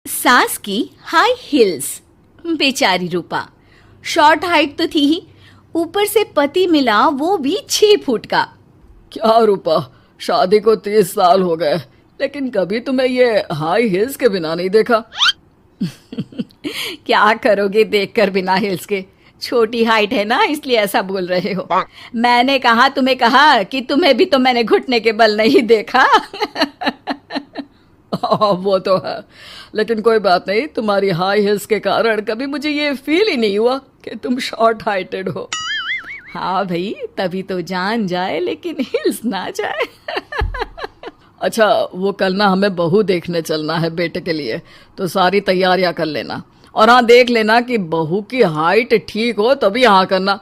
सास की high heels. बेचारी रूपा शॉर्ट हाइट तो थी ही, ऊपर से पति मिला वो भी 6 फुट का। क्या रूपा, शादी को 30 साल हो गए लेकिन कभी तुम्हें ये हाई हील्स के बिना नहीं देखा। क्या करोगे देखकर बिना हील्स के, छोटी हाइट है ना इसलिए ऐसा बोल रहे हो। मैंने कहा तुम्हें कहा कि तुम्हें भी तो मैंने घुटने के बल नहीं देखा। हाँ वो तो है, लेकिन कोई बात नहीं, तुम्हारी हाई हील्स के कारण कभी मुझे ये फील ही नहीं हुआ कि तुम शॉर्ट हाइटेड हो। हाँ भाई, तभी तो जान जाए लेकिन हिल्स ना जाए। अच्छा, वो कल ना हमें बहू देखने चलना है बेटे के लिए, तो सारी तैयारियां कर लेना। और हाँ, देख लेना कि बहू की हाइट ठीक हो तभी हाँ करना।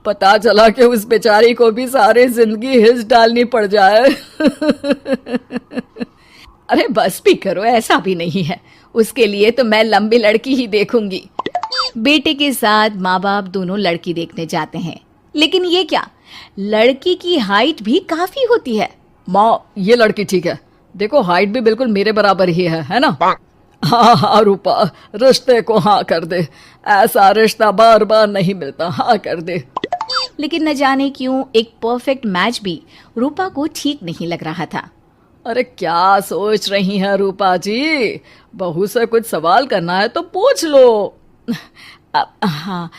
पता चला कि उस बेचारी को भी सारी जिंदगी हिल्स डालनी पड़ जाए। अरे बस भी करो, ऐसा भी नहीं है, उसके लिए तो मैं लंबी लड़की ही देखूंगी। बेटे के साथ माँ बाप दोनों लड़की देखने जाते हैं, लेकिन ये क्या, लड़की की हाइट भी काफी होती है। माँ, ये लड़की ठीक है, देखो हाइट भी बिल्कुल मेरे बराबर ही है ना। हाँ हाँ रूपा, रिश्ते को हाँ कर दे, ऐसा रिश्ता बार बार नहीं मिलता, हाँ कर दे। लेकिन न जाने क्यों एक परफेक्ट मैच भी रूपा को ठीक नहीं लग रहा था। अरे क्या सोच रही हैं रूपा जी, बहू से कुछ सवाल करना है तो पूछ लो। हाँ,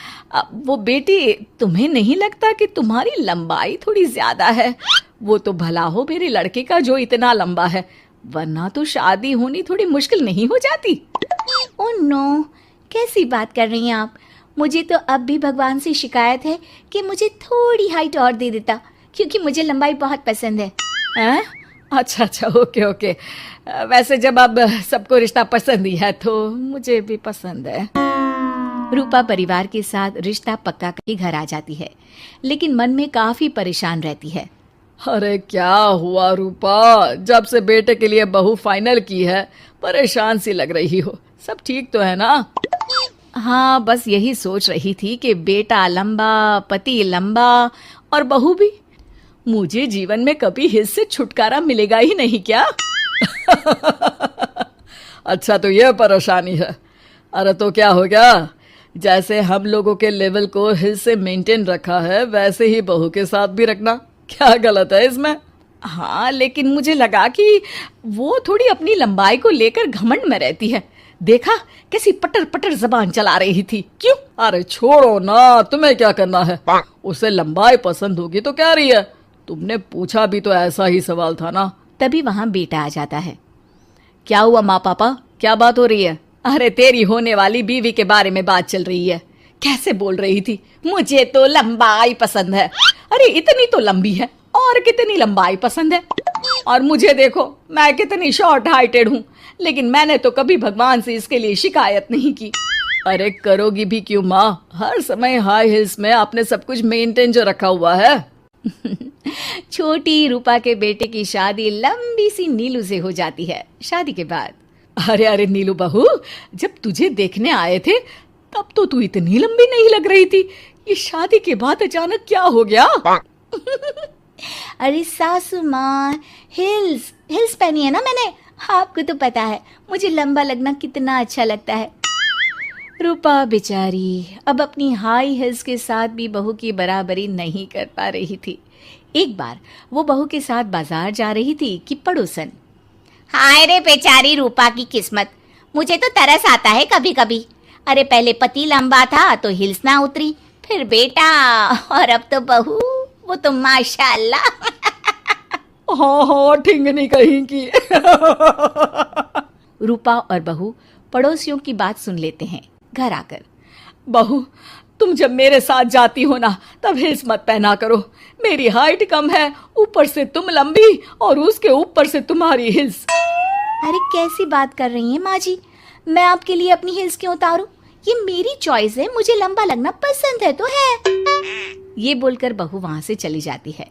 वो बेटी, तुम्हें नहीं लगता कि तुम्हारी लंबाई थोड़ी ज्यादा है? वो तो भला हो मेरे लड़के का जो इतना लंबा है, वरना तो शादी होनी थोड़ी मुश्किल नहीं हो जाती। ओह नो, कैसी बात कर रही हैं आप? मुझे तो अब भी भगवान से शिकायत है कि मुझे थोड़ी हाइट और दे देता, क्योंकि मुझे लंबाई बहुत पसंद है। हैं? अच्छा अच्छा, ओके ओके। वैसे जब अब सबको रिश्ता पसंद ही है तो मुझे भी पसंद है। रूपा परिवार के साथ रिश्ता पक्का करके घर आ जाती है, लेकिन मन में काफी परेशान रहती है। अरे क्या हुआ रूपा, जब से बेटे के लिए बहू फाइनल की है परेशान सी लग रही हो, सब ठीक तो है ना? हाँ, बस यही सोच रही थी कि बेटा लंबा, पति लंबा और बहू भी। मुझे जीवन में कभी हिस्स से छुटकारा मिलेगा ही नहीं क्या? अच्छा, तो यह परेशानी है। अरे तो क्या हो गया, जैसे हम लोगों के लेवल को हिल से मेंटेन रखा है वैसे ही बहू के साथ भी रखना, क्या गलत है इसमें? हाँ, लेकिन मुझे लगा कि वो थोड़ी अपनी लंबाई को लेकर घमंड में रहती है। देखा कैसी पटर पटर जबान चला रही थी। क्यों? अरे छोड़ो ना, तुम्हें क्या करना है, उसे लंबाई पसंद होगी तो क्या रही है, तुमने पूछा भी तो ऐसा ही सवाल था ना। तभी वहां बेटा आ जाता है। क्या हुआ माँ पापा, क्या बात हो रही है? अरे तेरी होने वाली बीवी के बारे में बात चल रही है। कैसे बोल रही थी, मुझे तो लंबाई पसंद है। अरे इतनी तो लंबी है, और कितनी लंबाई पसंद है। और मुझे देखो, मैं कितनी शॉर्ट हाइटेड हूँ, लेकिन मैंने तो कभी भगवान से इसके लिए शिकायत नहीं की। अरे करोगी भी क्यों माँ, हर समय हाई हिल्स में आपने सब कुछ मेंटेन जो रखा हुआ है। छोटी रूपा के बेटे की शादी लंबी सी नीलू से हो जाती है शादी के बाद। अरे अरे नीलू बहू, जब तुझे देखने आए थे तब तो तू इतनी लंबी नहीं लग रही थी, ये शादी के बाद अचानक क्या हो गया? अरे सासू माँ, हिल्स हिल्स पहनी है ना मैंने, आपको तो पता है मुझे लंबा लगना कितना अच्छा लगता है। रूपा बेचारी अब अपनी हाई हिल्स के साथ भी बहू की बराबरी नहीं कर पा रही थी। एक बार वो बहू के साथ बाजार जा रही थी कि पड़ोसन, हाय रे बेचारी रूपा की किस्मत, मुझे तो तरस आता है कभी कभी। अरे पहले पति लंबा था तो हिल्स ना उतरी, फिर बेटा, और अब तो बहू, वो तो माशाल्लाह। हाँ हाँ, ठिंगनी कहीं की। रूपा और बहू पड़ोसियों की बात सुन लेते हैं घर आकर। बहू, तुम जब मेरे साथ जाती हो ना तब हिल्स मत पहना करो, मेरी हाइट कम है, ऊपर से तुम लंबी और उसके ऊपर से तुम्हारी हिल्स। अरे कैसी बात कर रही हैं माँ जी, मैं आपके लिए अपनी हिल्स क्यों उतारूं? ये मेरी चॉइस है, मुझे लंबा लगना पसंद है तो है। ये बोलकर बहू वहां से चली जाती है,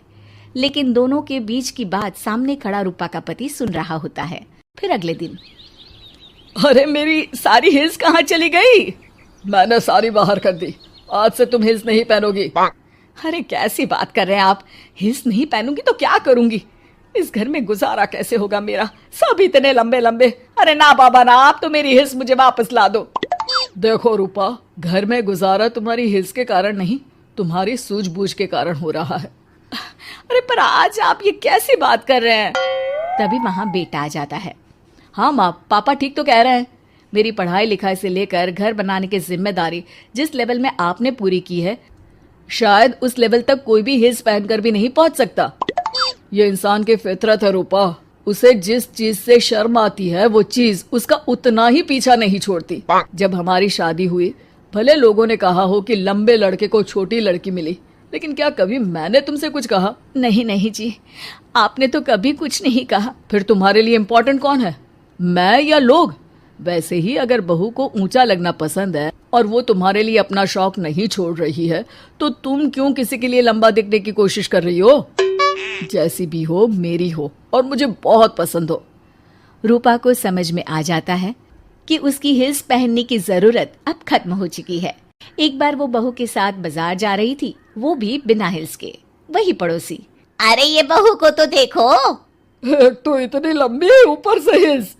लेकिन दोनों के बीच की बात सामने खड़ा रूपा का पति सुन रहा होता है। फिर अगले दिन, अरे मेरी सारी हिल्स कहाँ चली गई? मैंने सारी बाहर कर दी, आज से तुम हिल्स नहीं पहनोगी। अरे कैसी बात कर रहे हैं आप, हिल्स नहीं पहनूंगी तो क्या करूंगी? इस घर में गुजारा कैसे होगा मेरा, सब इतने लंबे लंबे। अरे ना बाबा ना, आप तो मेरी हिल्स मुझे वापस ला दो। देखो रूपा, घर में गुजारा तुम्हारी हिल्स के कारण नहीं, तुम्हारी सूझबूझ के कारण हो रहा है। अरे पर आज आप ये कैसी बात कर रहे हैं? तभी वहां बेटा आ जाता है। हाँ माँ, पापा ठीक तो कह रहे हैं। मेरी पढ़ाई लिखाई से लेकर घर बनाने की जिम्मेदारी जिस लेवल में आपने पूरी की है, शायद उस लेवल तक कोई भी हिल्स पहनकर भी नहीं पहुंच सकता। ये इंसान की फितरत है रूपा, उसे जिस चीज से शर्म आती है वो चीज उसका उतना ही पीछा नहीं छोड़ती। जब हमारी शादी हुई, भले लोगों ने कहा हो कि लंबे लड़के को छोटी लड़की मिली, लेकिन क्या कभी मैंने तुमसे कुछ कहा? नहीं नहीं जी, आपने तो कभी कुछ नहीं कहा। फिर तुम्हारे लिए इम्पोर्टेंट कौन है, मैं या लोग? वैसे ही अगर बहू को ऊंचा लगना पसंद है और वो तुम्हारे लिए अपना शौक नहीं छोड़ रही है, तो तुम क्यों किसी के लिए लंबा दिखने की कोशिश कर रही हो? जैसी भी हो, मेरी हो और मुझे बहुत पसंद हो। रूपा को समझ में आ जाता है कि उसकी हिल्स पहनने की जरूरत अब खत्म हो चुकी है। एक बार वो बहू के साथ बाजार जा रही थी, वो भी बिना हिल्स के। वही पड़ोसी, अरे ये बहू को तो देखो, एक तो इतनी लंबी है, ऊपर से हिल्स।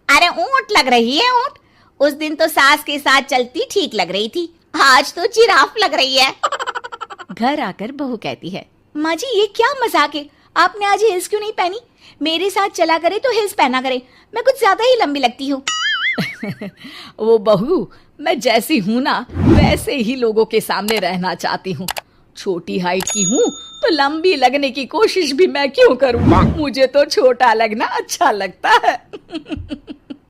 अरे ऊंट लग रही है ऊंट। उस दिन तो सास के साथ चलती ठीक लग रही थी, आज तो जिराफ लग रही है। घर आकर बहू कहती है, माँ जी ये क्या मजाक है, आपने आज हिल्स क्यों नहीं पहनी? मेरे साथ चला करे तो हिल्स पहना करे, मैं कुछ ज्यादा ही लंबी लगती हूँ। वो बहू, मैं जैसी हूँ ना वैसे ही लोगों के सामने रहना चाहती हूँ। छोटी हाइट की हूँ तो लंबी लगने की कोशिश भी मैं क्यों करूँ? मुझे तो छोटा लगना अच्छा लगता है।